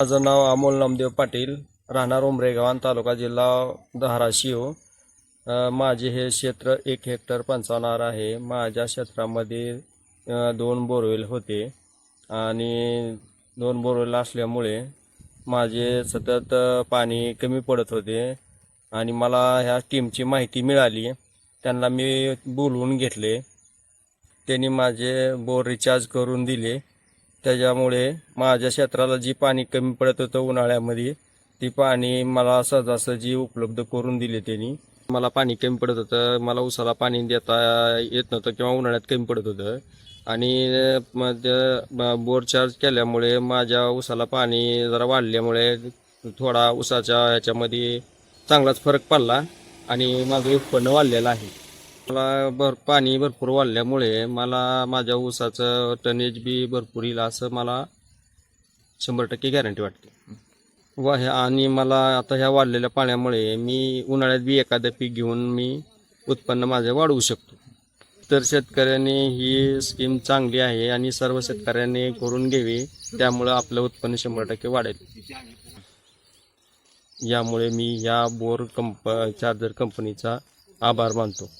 माझं नाव अमोल नामदेव पाटील, राहणार उमरेगाव, तालुका जिल्हा धाराशिव। माझे हे क्षेत्र 1 हेक्टर 55 आहे। माझ्या क्षेत्रामध्ये 2 बोरवेल होते आणि 2 बोरवेल असल्यामुळे माझे सतत पाणी कमी पडत होते आणि मला ह्या टीमची माहिती मिळाली। त्यांना मी बोलवून घेतले, त्यांनी माझे बोर रिचार्ज करून दिले। त्याच्यामुळे माझ्या क्षेत्राला जी पाणी कमी पडत होतं उन्हाळ्यामध्ये, ती पाणी मला सहजासहजी उपलब्ध करून दिले त्यांनी। मला पाणी कमी पडत होतं, मला उसाला पाणी देता येत नव्हतं किंवा उन्हाळ्यात कमी पडत होतं आणि बोर चार्ज केल्यामुळे माझ्या उसाला पाणी जरा वाढल्यामुळे थोडा उसाच्या ह्याच्यामध्ये चांगलाच फरक पडला आणि माझं उत्पन्न वाढलेलं आहे। मला पाणी भरपूर वाढल्यामुळे मला माझ्या ऊसाचं टनेज बी भरपूर येईल असं मला 100% गॅरंटी वाटते। आणि मला आता ह्या वाढलेल्या पाण्यामुळे मी उन्हाळ्यात बी एखादं पीक घेऊन मी उत्पन्न माझं वाढवू शकतो। तर शेतकऱ्यांनी ही स्कीम चांगली आहे आणि सर्व शेतकऱ्यांनी करून घ्यावी, त्यामुळे आपलं उत्पन्न 100% वाढेल। यामुळे मी या बोर चार्जर कंपनीचा आभार मानतो।